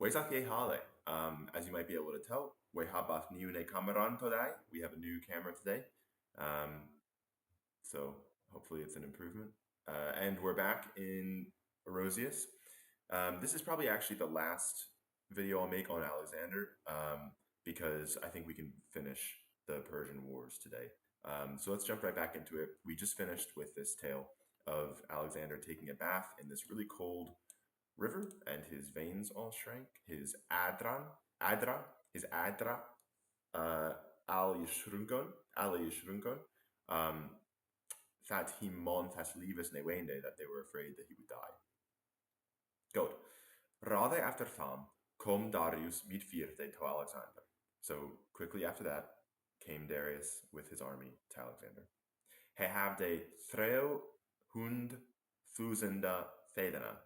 Hale. As you might be able to tell, we have a new camera today. We have a new camera today. Um, so hopefully it's an improvement. And we're back in Erosius. This is probably actually the last video I'll make on Alexander because I think we can finish the Persian Wars today. So let's jump right back into it. We just finished with this tale of Alexander taking a bath in this really cold river, and his veins all shrank. His adra, uh, alle yishrungon, um, that he mont has leaves newende, that they were afraid that he would die. Good. Rather after Tham, kom Darius mit vierte to Alexander. So quickly after that came Darius with his army to Alexander. He had de 300.000 fedena,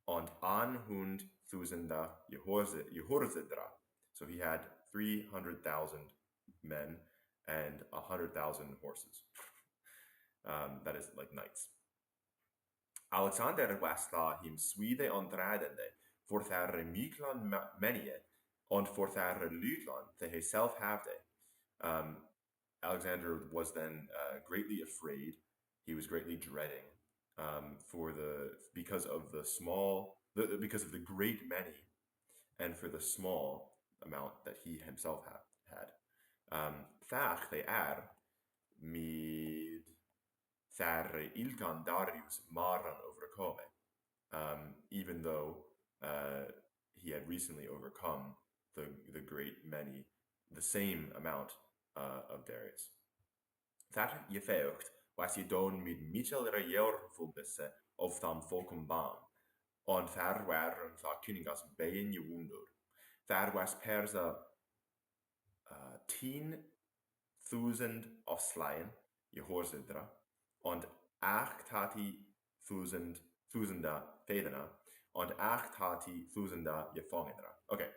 and 100.000 Jehorzedra. So he had 300,000 men and 100,000 horses. That is like knights. Alexander was him Swede ontradende for their Miklan menie and for their Lutland that he self havde. Alexander was then greatly afraid. He was greatly dreading because of the great many, and for the small amount that he himself had. Thach they mid thar ilkan Darius maran overkome, even though he had recently overcome the great many, the same amount of Darius. That gefeucht was je don mit Michel Rejervulbisse of tham volkum baan, and there waren the Königas beien je wonder. There was Persia 10,000 of slain, je horzedra, and 8,000 fedena, and 8,000 je fangendra. Okay,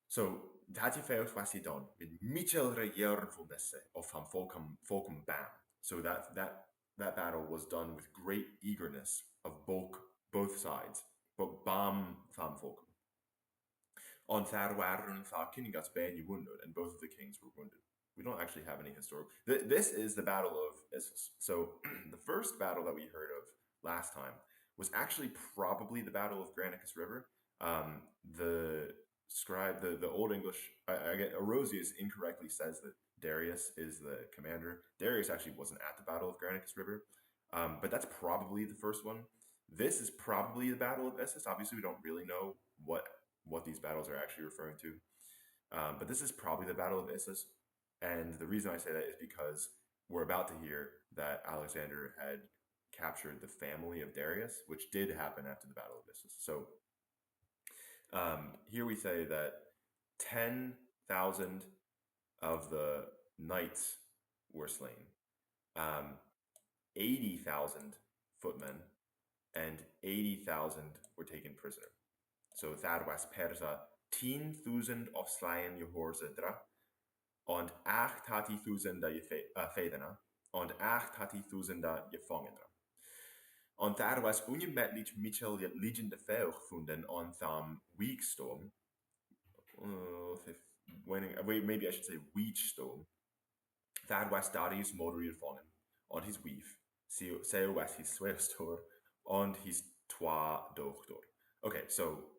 so dat je feucht was je done with Michel Rejervulbisse of tham volkum baan. So that battle was done with great eagerness of both sides, but bam tham volkum. On there waren the Königas beien wounded, and both of the kings were wounded. We don't actually have any historical. This is the Battle of Issus. So the first battle that we heard of last time was actually probably the Battle of Granicus River. The Old English, Erosius incorrectly says that Darius is the commander. Darius actually wasn't at the Battle of Granicus River, but that's probably the first one. This is probably the Battle of Issus. Obviously, we don't really know what these battles are actually referring to, but this is probably the Battle of Issus. And the reason I say that is because we're about to hear that Alexander had captured the family of Darius, which did happen after the Battle of Issus. So here we say that 10,000 of the knights were slain, 80,000 footmen, and 80,000 were taken prisoner. So that was Persia 10,000 of slain Jehorzedra, and 8,000 fedena, and 8,000 gefangendra. And there was ongevettelijk Michel legend de Veuch gevonden on tham Weekstorm. Maybe I should say Weechstorm. There was Darius moeder gevangen, on his wife. Zo was his zwaarstoor, and his twa dochter. Okay, so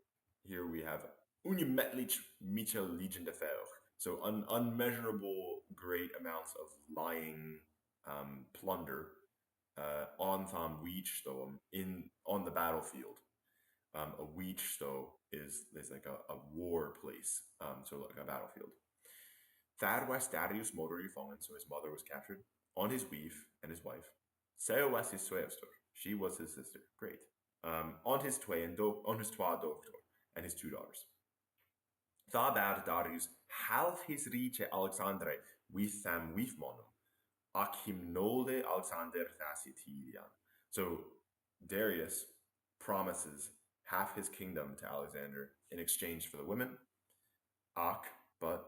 here we have ongevettelijk Michel legend de Veuch. So unmeasurable great amounts of lying plunder on tham Weechstorm on the battlefield. A Weechsto is like a war place, so like a battlefield. There was Darius moeder gevangen, so his mother was captured, on his wife and his wife. Zij was his zwaarster. She was his sister. Great. On his twa dochter and his two daughters. Daar Darius half his riche Alexandre with them wiefmannen. Ac hymnolde Alexander Thacitirian. So Darius promises half his kingdom to Alexander in exchange for the women. But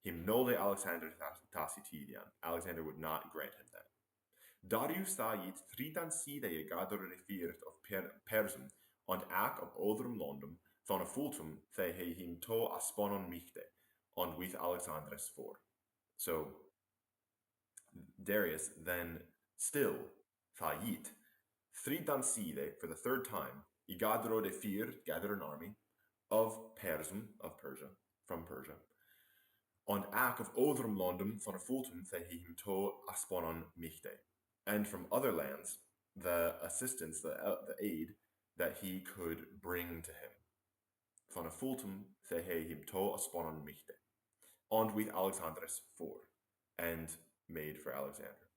hymnolde Alexander Thacitirian. Alexander would not grant him that. Darius thait tritan side gador refiert of Persen, and ak of Odrum Londum, Thon a fultum the he him to asponon michte, on with Alexandres for. So Darius then still thayit, thridan side for the third time, igadro de fir, gather an army, of Persum, of Persia, from Persia, on ac of Odrum Londum von fultum the he him to asponon michte, and from other lands the assistance, the aid that he could bring to him. Van fultum the he him to asponon michte, and with Alexandres for, and made for Alexander.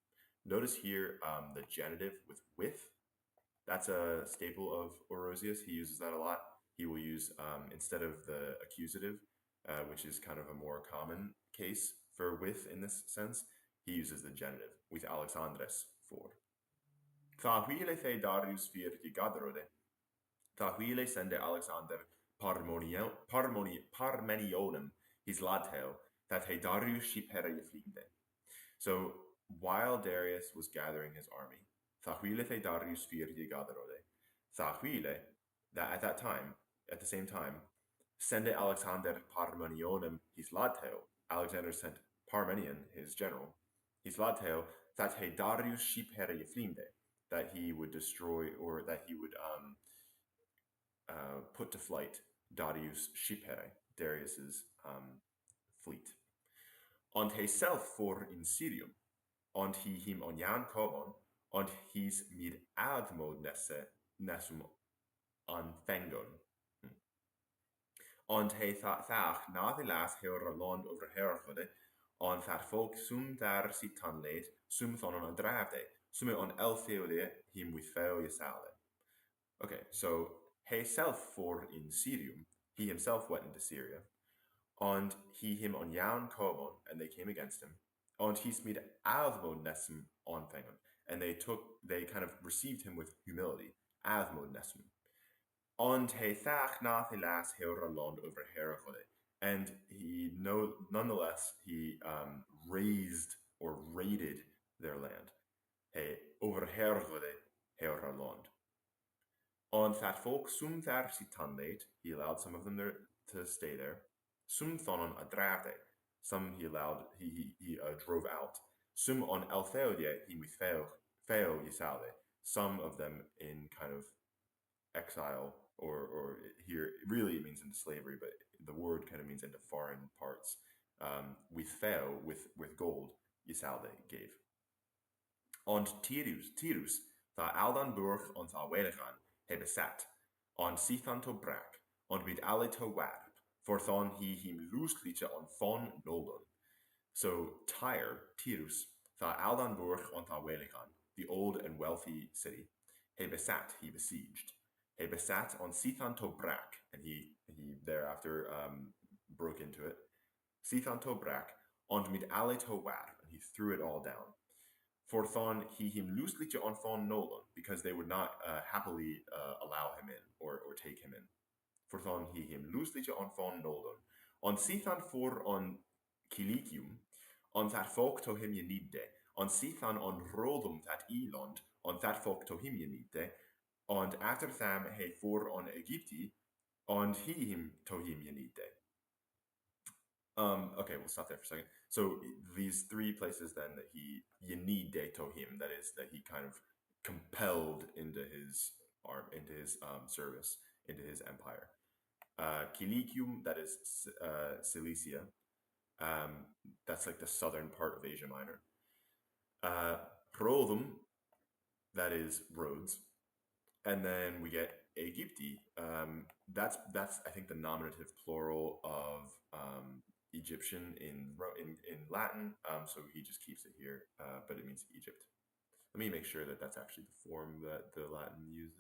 Notice here the genitive with. That's a staple of Orosius. He uses that a lot. He will use, instead of the accusative, which is kind of a more common case for with in this sense, he uses the genitive, with Alexandres for. Tha huile the Darius vir gigadrode, tha huile sende Alexander parmenionem his ladtail, that he Darius shipere gefliegde. So while Darius was gathering his army, Thahuile the Darius vir gigadrode, Thahuile, that at that time, at the same time, sende Alexander Parmenionem his ladtail. Alexander sent Parmenion, his general, his ladtail, that he Darius shipere geflimde, that he would destroy, or that he would put to flight Darius shipere, Darius's fleet. Und he self for in Syrium, und he him on Jan Kobon, und he's mit admod nessum anfengon. Und he thach na the last heura land over herchode, on that folk sum daar sitan leed, sum thon on a drafde, sum on eltheode him with fail yesale. Okay, so he self for in Syrium, he himself went into Syria, and he him on Jan Kobon, and they came against him. And he's made Alvmod Nessum onfangen, and they kind of received him with humility. Alvmod Nessum. And he thach nath elas heura land over herachode, and he nonetheless he raised or raided their land. He over herachode heura land. On that folk sum there sitan late, he allowed some of them there to stay there. Sum thonon adrafde, some he allowed, he drove out. Sum on eltheodie he with fail yisale, some of them in kind of exile, or here really it means into slavery, but the word kind of means into foreign parts. With fail, with gold, Yisalde gave. Und Tirus, tha Aldan Burg und tha Welechan, he besat, on Sithan to brak, und mit alle to warp, for thon he him loosliche on thon noldon. So Tyre, Tirus, tha Aldan Burg und tha Welechan, the old and wealthy city, he besat, he besieged. He besat on Sithan to brak, and he thereafter broke into it. Sithan to brak, und mit alle to warp, and he threw it all down. For thon he him loosliche on thon nolan, because they would not happily allow him in or take him in. For thon he him loosliche on thon nolan. On Sithan for on Kilicium, on that folk to him yenide, on Sithan on Rodum that Eland, on that folk to him yenide, and after them he for on Egypti, and he him to him yenide. Okay, we'll stop there for a second. So these three places then that he yenide to him, that is, that he kind of compelled into his service, into his empire. Kilicium, that is Cilicia. That's like the southern part of Asia Minor. Rhodum, that is Rhodes. And then we get Egypti. That's I think the nominative plural of Egyptian in Latin. So he just keeps it here, but it means Egypt. Let me make sure that that's actually the form that the Latin uses.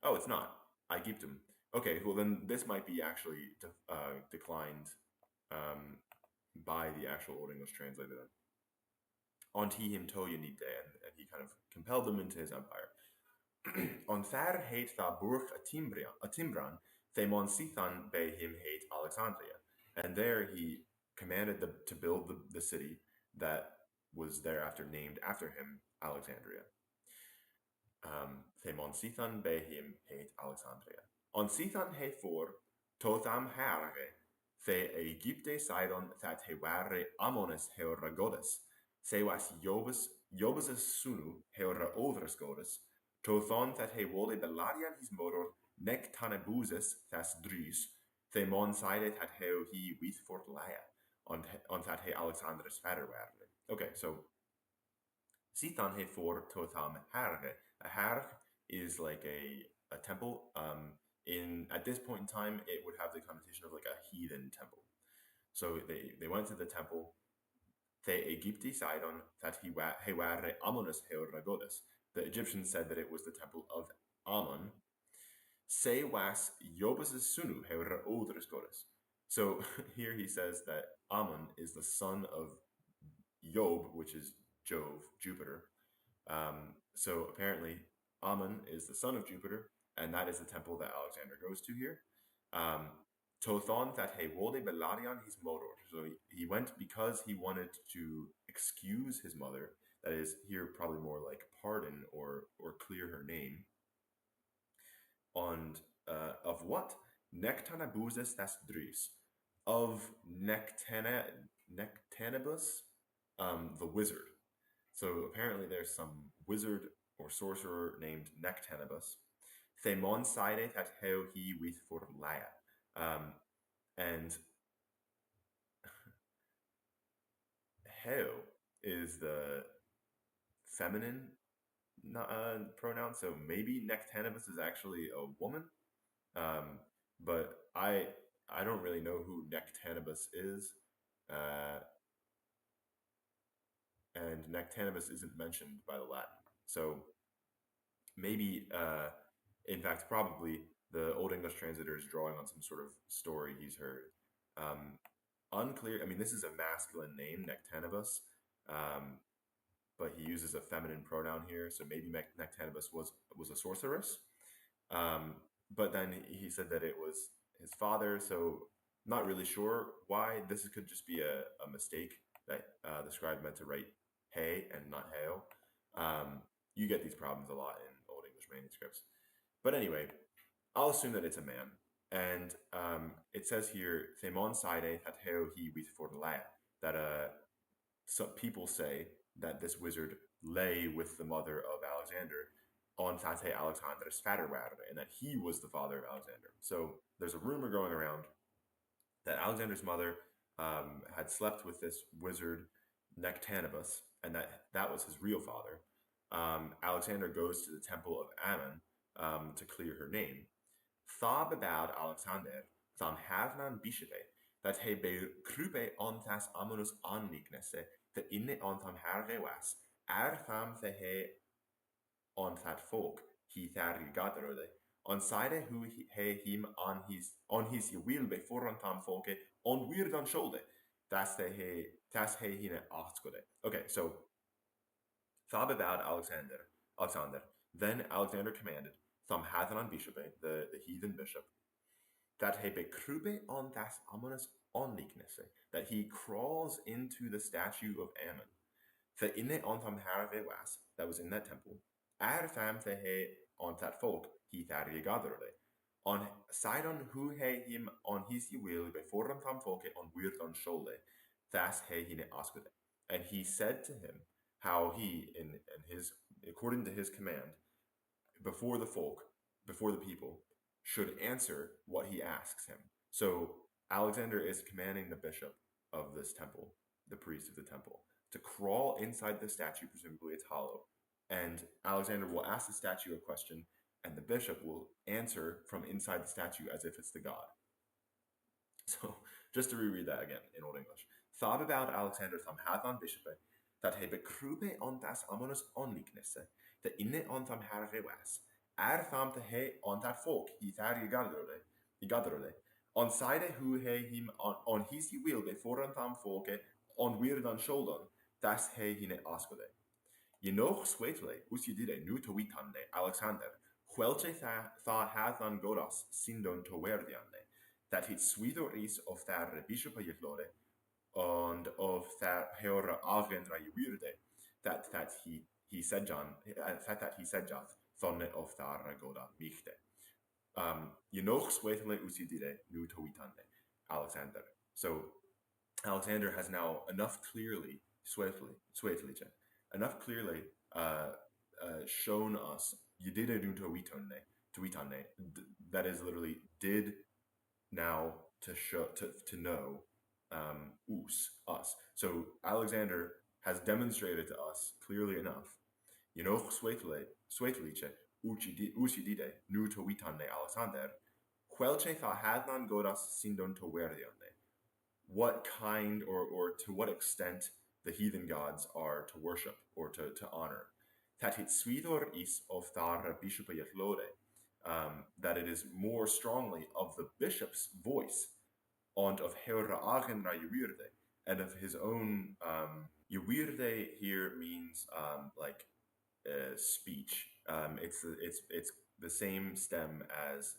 Oh, it's not. Egyptum. Okay, well then this might be actually declined by the actual Old English translator then. On he him to yenide, and he kind of compelled them into his empire. On there heet tha burg Atimbran, themon Sithan bei him heet Alexandria. And there he commanded to build the city that was thereafter named after him, Alexandria. Themon Sithan bei him heet Alexandria. On sithan he for, totham harage, the Egypte Sidon that he ware Amones heora godes, se was Jobus sunu heora odres godes, tothon that he wole belarian his motor, nec tanebuses thas drys, the mon side that he with fort laia, on that he Alexandrus fader ware. Okay, so Sithan he for totham harge. A harg is like a temple. In at this point in time, it would have the connotation of like a heathen temple. So they went to the temple. The Egypti Sidon that he ware Amonus heoragodas. The Egyptians said that it was the temple of Amon. Se was Jobus sunu heora odres godas. So here he says that Amon is the son of Job, which is Jove, Jupiter. So apparently, Amon is the son of Jupiter, and that is the temple that Alexander goes to here. Tothon that he wole belarian his motor. So he went because he wanted to excuse his mother. That is here probably more like pardon or clear her name. And of what? Nectanabuzes das drys. Of Nectanabus, the wizard. So apparently there's some wizard or sorcerer named Nectanabus. Themon side that heo he with for Laia. And heo is the feminine pronoun, so maybe Nectanabus is actually a woman. But I don't really know who Nectanabus is. And Nectanabus isn't mentioned by the Latin. So maybe, in fact, probably the Old English translator is drawing on some sort of story he's heard. Unclear. I mean, this is a masculine name, Nectanabus, but he uses a feminine pronoun here, so maybe Nectanabus was a sorceress. But then he said that it was his father, so not really sure why. This could just be a mistake that the scribe meant to write hey and not heo. You get these problems a lot in Old English manuscripts. But anyway, I'll assume that it's a man. And it says here, Themon side hat heo he with for that some people say that this wizard lay with the mother of Alexander on Tate Alexander's Vaderware, and that he was the father of Alexander. So there's a rumor going around that Alexander's mother had slept with this wizard Nectanabus, and that was his real father. Alexander goes to the temple of Amon to clear her name. Thab about Alexander, tham havnan bishope, that he be krupe ontas amonus anniknesse, the inne ontam hergewas, tham the he on that folk, he thar gaderode, on side who he him on his will be forantam folke, on weird on shoulder, that's he hine askode. Okay, so thab about Alexander. Then Alexander commanded, tham hathanan bishope, the heathen bishop, that he be krube on das amonis onliknesse, that he crawls into the statue of Ammon, the inne ontam herve was, that was in that temple, fam the he on that folk, he thar gadrode, on Sidon who he him on his will before tam folke on weird on shoulder, thus he hine askode. And he said to him how he, in his, according to his command, before the folk, before the people, should answer what he asks him. So Alexander is commanding the bishop of this temple, the priest of the temple, to crawl inside the statue, presumably it's hollow, and Alexander will ask the statue a question, and the bishop will answer from inside the statue as if it's the god. So just to reread that again in Old English. Thab about Alexander tham hathan bishope, that he bekrube on das amonus onliknesse, the inne on tham herrewas, tham te he on that folk, he thar gadrode, on side who he him on his will before tham folke, on weird on shoulder, das he hine askode. Je nog sweetle, us je dire nu to witande, Alexander, huelche tha hathan godas sindon to verdiande, that it sweeter is of their bishop jetlore, and of their heora avgendra jurde, that he said John, that he said Jath, thonne of their goda michte. Ynoch Swethle Usidire Nu Towitande, Alexander. So Alexander has now enough clearly, Swetliche, enough clearly shown us Yidire Nu Towitande, that is literally did now to show to know us. So Alexander has demonstrated to us clearly enough. Ynoch Swetliche Ucidide Nu Towitande Alexander, Quelche tha hadnan godas sindon to verdione. What kind or to what extent the heathen gods are to worship or to honor. That it sweetor is of thar bishop that it is more strongly of the bishop's voice and of Heura Agenra Yuirde, and of his own Yuirde here means like speech. It's the same stem as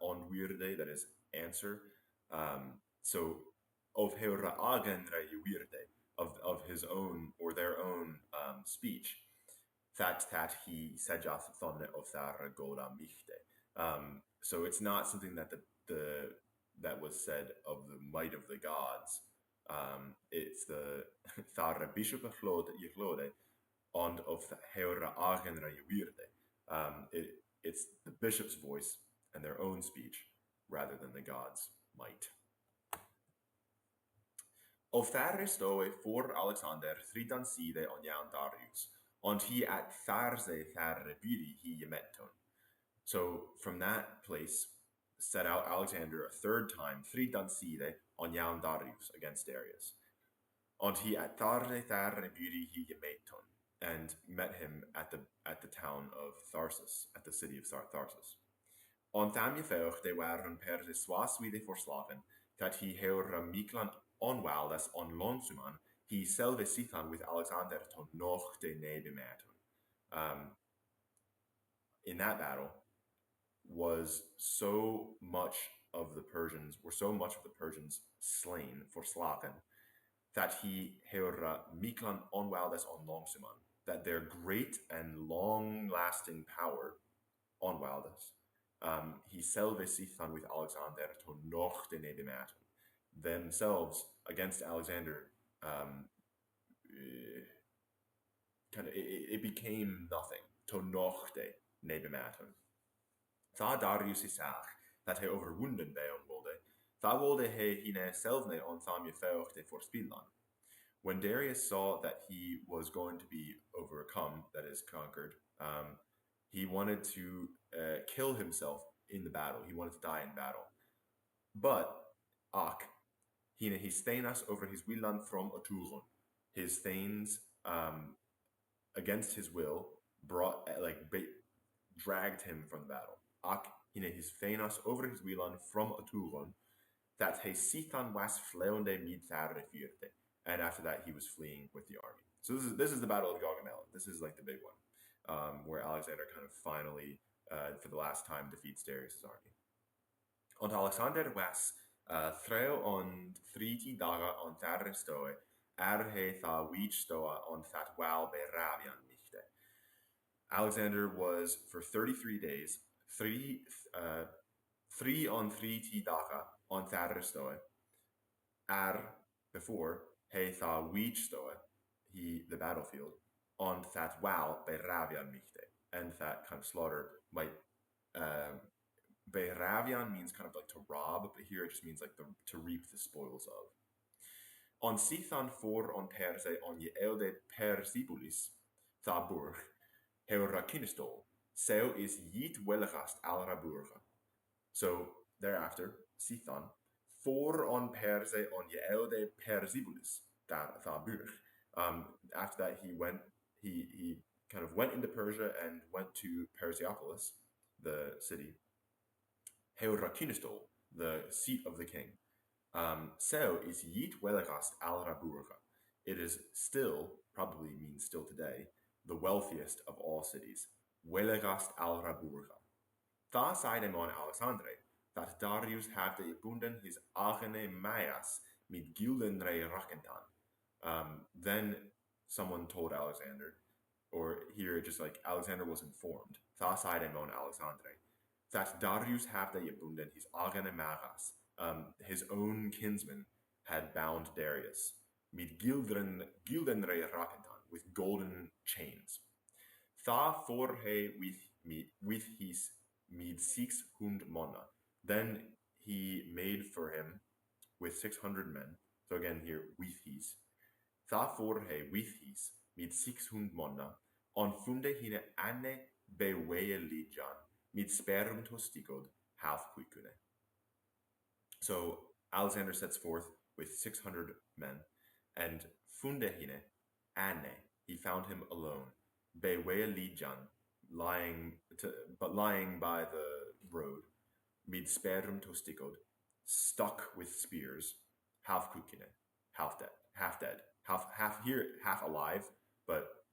onwirde, that is answer. So of Heura Agenra Yuirde, of his own or their own speech, that he sejath thonne of thar goda michte. So it's not something that the that was said of the might of the gods. It's the thar bishop Ychlode and of the Heura Agenra Yuirde. It's the bishop's voice and their own speech rather than the gods' might. Of Tharistoe for Alexander thritan side on Jan Darius, and he at Tharze Tharrebiri he yemeton. So from that place set out Alexander a third time, thritan side on Jan Darius against Darius. And he at Tharze Tharrebiri he yemeton, and met him at the town of Tharsus, at the city of Tharsus. On Thamjefeuch de waren per de swaswide forslagen, that he heura Miklan onwaldes on Lonsuman, he selve sithan with Alexander ton noch de nebemerton. In that battle was so much of the Persians slain for Slaken, that he heura Miklan onwaldes on Lonsuman, that their great and long-lasting power onwaldes, he selve sithan with Alexander to noch de nebemerton, themselves against Alexander. It became nothing. To noch de nebemerton. Tha Darius isach, that he overwunden beon wolde, tha wolde he hine selvne on tham jefeuch de forspillan. When Darius saw that he was going to be overcome, that is conquered, he wanted to kill himself in the battle. He wanted to die in battle. But Ak, hine his thanas over his willan from Oturun, his thanes against his will dragged him from the battle. Ak, hine his thanas over his willan from Oturun, that he sithan was fleonde mid refirte. And after that, he was fleeing with the army. So this is the Battle of Gaugamela. This is like the big one, where Alexander kind of finally, for the last time, defeats Darius' army. Und Alexander was threo on 3 daga on Tharistoe, he tha stoa on that wal beravian michte. Alexander was for 33 days, 3 on 3 daga on Tharistoe, before he tha stoa, the battlefield, on that wal beravian michte, and that kind of slaughter might Beravian means kind of like to rob, but here it just means like to reap the spoils of. On Sithan for on Perse on je elde Persibulis, Thaburg, heura kinestol, seu is yit wellegast al Raburga. So thereafter, Sithan, for on Perse on je elde Persibulis, Thaburg. After that, he kind of went into Persia and went to Persepolis, the city. Heurakinistol, the seat of the king. So is yit wellegast al Raburga. It is still, probably means still today, the wealthiest of all cities. Wellegast al Raburga. Tha seidemon Alexandre, that Darius had gebunden his agene Maias mit gildenre rakentan. Then someone told Alexander, or here just like Alexander was informed. Tha seidemon Alexandre, that Darius havde gebunden his agene magas, his own kinsman, had bound Darius, mit gildenre rakentan, with golden chains. Tha forhe with his mid 600 monna. Then he made for him with 600 men. So again here, with his. Tha forhe with his mid 600 monna. On funde hine anne beweye lijan, mid sperum tostigod half quicune. So Alexander sets forth with 600 men, and funde hine anne, he found him alone, beweye lijan, lying by the road, mid sperum tostigod, stuck with spears, half quicune, half dead, half alive, but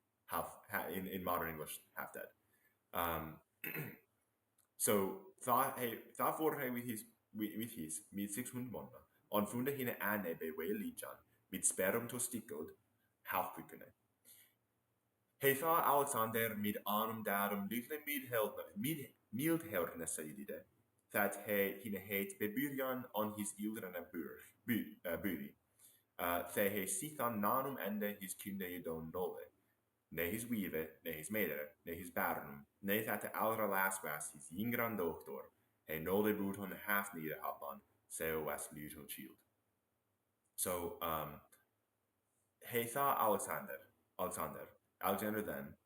in modern English, half dead. So thought for he with his mit 600 måneder, on funde hende ane be lijan, mit sperum tostikod, half quicune. He thought Alexander mid anum darum lille mildherne seidide, that he hine heit beburian on his ildrene buri. The he sithan nanum ende his kynde don nole. Ne his wive, ne his medere, ne his barnum, ne that allra laswas his yngran doktor, he nole boot on half nere habban, seo was lutal shield. So, he thought Alexander then,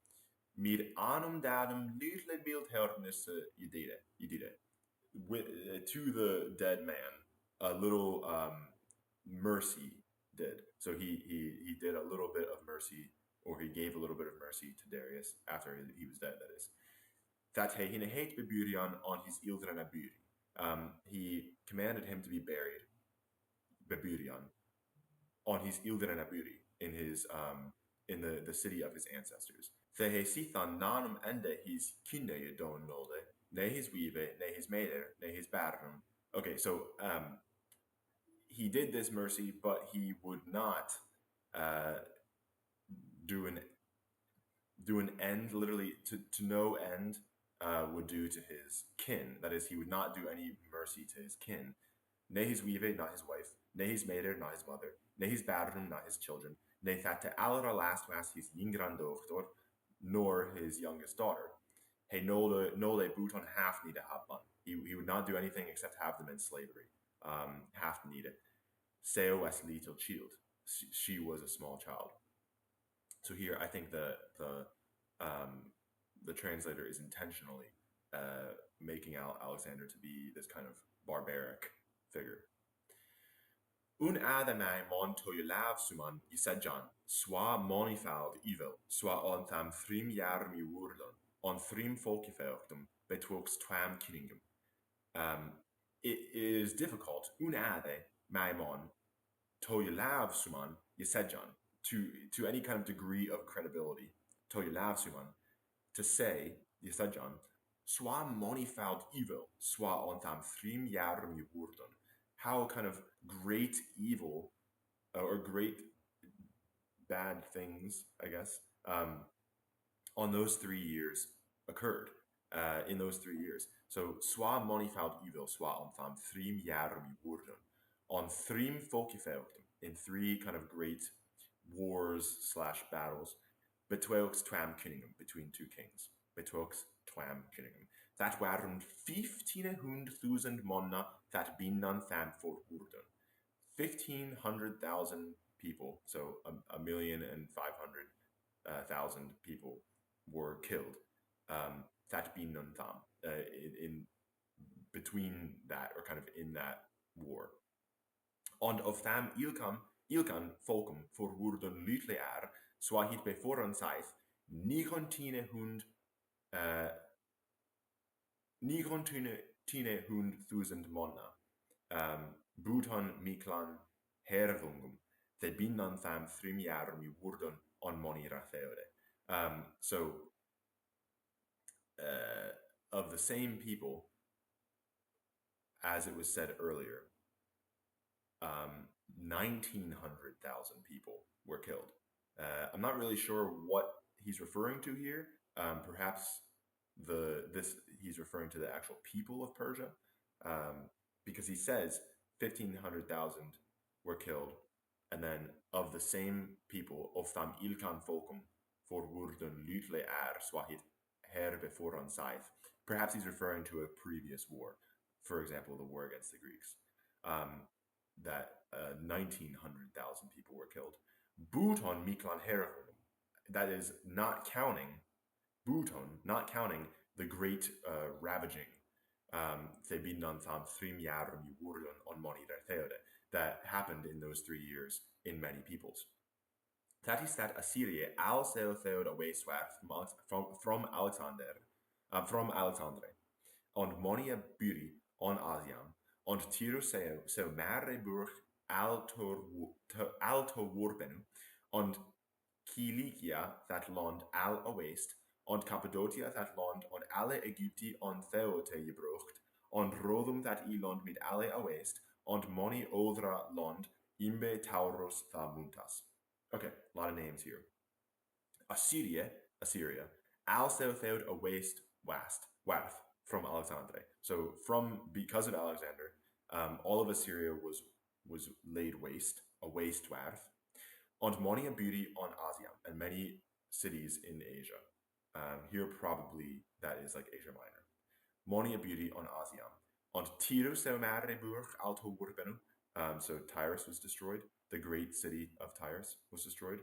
mir anum dadum lutle build hernes you did it. To the dead man, a little mercy did. So he did a little bit of mercy, or he gave a little bit of mercy to Darius after he was dead, that is. That he hate beburian on his ildrena buri. He commanded him to be buried, beburian, on his ildrena buri, in his in the city of his ancestors. The he sithan nanum ende his kynde don nolde, ne his wive, ne his meder, ne his barnum. Okay, so he did this mercy, but he would not do an end, literally to no end would do to his kin. That is, he would not do any mercy to his kin. Ne his wive, not his wife. Ne his meder, not his mother. Ne his barnum, not his children. Ne that to allra last was his yngran dochter, nor his youngest daughter. He nole boot on half nida habban. He would not do anything except have them in slavery. Half nida. Seo as little child. She was a small child. So here, I think the translator is intentionally making Alexander to be this kind of barbaric figure. Un adamai mon to lav suman isedjan, swa monifald evil, swa on tham thrim jarm i wurdon, on thrim folkefelktum, betwixt twam kinningum. It is difficult, un ade, mai mon, to lav suman isedjan, to any kind of degree of credibility, to lav suman, to say, isedjan, swa monifald evil, swa on tham thrim jarm i wurdon. How kind of great evil or great bad things, I guess, on those 3 years occurred in those 3 years. So, swa monifald evil, swa on tham thrim jarmi wurden, on thrim folkefelktum, in 3 kind of great wars / battles, betwixt twam kinningum, between 2 kings, betwixt twam kinningum. That waren 1500,000 monna that binnan tham for wurden. 1,500,000 people, so 1,500,000 people were killed. That binnan tham in between that, or kind of in that war. And of tham ilkan folkum for wurden lytlear, swahit beforan saith 900,000 monna. Buton miklan hervungum, the binnan tham thrimiarmi wurden on monira theode. So, of the same people, as it was said earlier, 1,900,000 people were killed. I'm not really sure what he's referring to here. Perhaps the this he's referring to the actual people of Persia, um, because he says 1,500,000 were killed, and then of the same people, of them ilkan folkum for wurden lytle swahit herbe foran saith. Perhaps he's referring to a previous war, for example, the war against the Greeks, that 1,900,000 people were killed. Buton miklan herahum, that is not counting Bhutan, not counting the great ravaging Thebinan tham Thrimyarum Yurun on Monitor Theode that happened in those 3 years in many peoples. That is that Assyria al Theod away swat from Alexander, from Alexandre, on Monia Buri on Asiam, on Tiro seu Mare Burg alto Wurbenu, on Kilikia that land al oest, on Cappadocia that land on alle Egypti on Theote gebrucht, on Rodum that land mit alle oest, on Moni odra land imbe Tauros thamuntas. Okay, a lot of names here. Assyria, al Theod a west, from Alexandre. So because of Alexander, all of Assyria was laid waste, a waste warth, and many a beauty on Asia and many cities in Asia. Here probably that is like Asia Minor. Many a beauty on Asia. And Tyre seu mare burg alto urbenu. So Tyrus was destroyed. The great city of Tyrus was destroyed.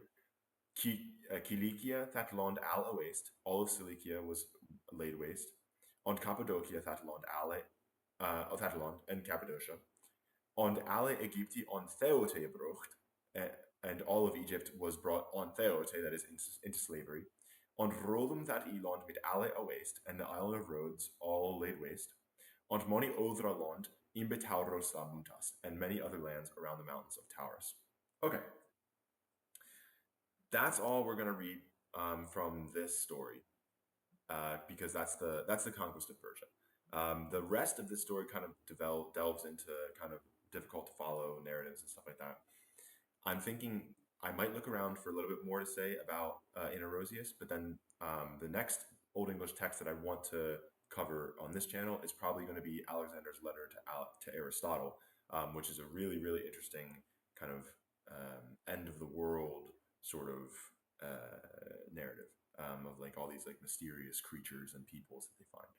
Kilikia that land al waste. All of Cilicia was laid waste. And Cappadocia that land that land and Cappadocia. And alle Egypti on Theote gebrucht, and all of Egypt was brought on Theote, that is, into slavery. On Rodum that Eland mit alle a waste, and the island of Rhodes all laid waste. On moni odra land imbe Tauros mutas, and many other lands around the mountains of Taurus. Okay, that's all we're going to read from this story, because that's the conquest of Persia. The rest of this story kind of delves into kind of difficult to follow narratives and stuff like that. I'm thinking I might look around for a little bit more to say about Interosius, but then the next Old English text that I want to cover on this channel is probably going to be Alexander's letter to Aristotle, which is a really, really interesting kind of end of the world sort of narrative of like all these like mysterious creatures and peoples that they find.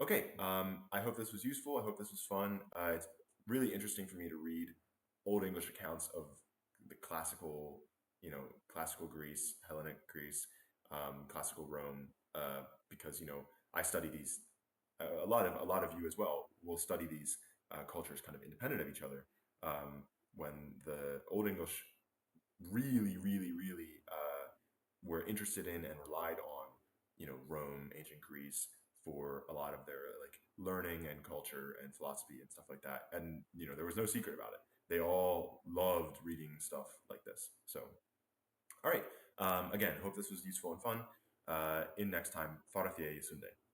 Okay, I hope this was useful. I hope this was fun. It's really interesting for me to read Old English accounts of the classical, classical Greece, Hellenic Greece, classical Rome, because I study these. A lot of you as well will study these cultures kind of independent of each other. When the Old English really, really, really were interested in and relied on, Rome, ancient Greece for a lot of their like learning and culture and philosophy and stuff like that. And there was no secret about it. They all loved reading stuff like this. So, all right. Again, hope this was useful and fun. In next time, Farathie Sunday.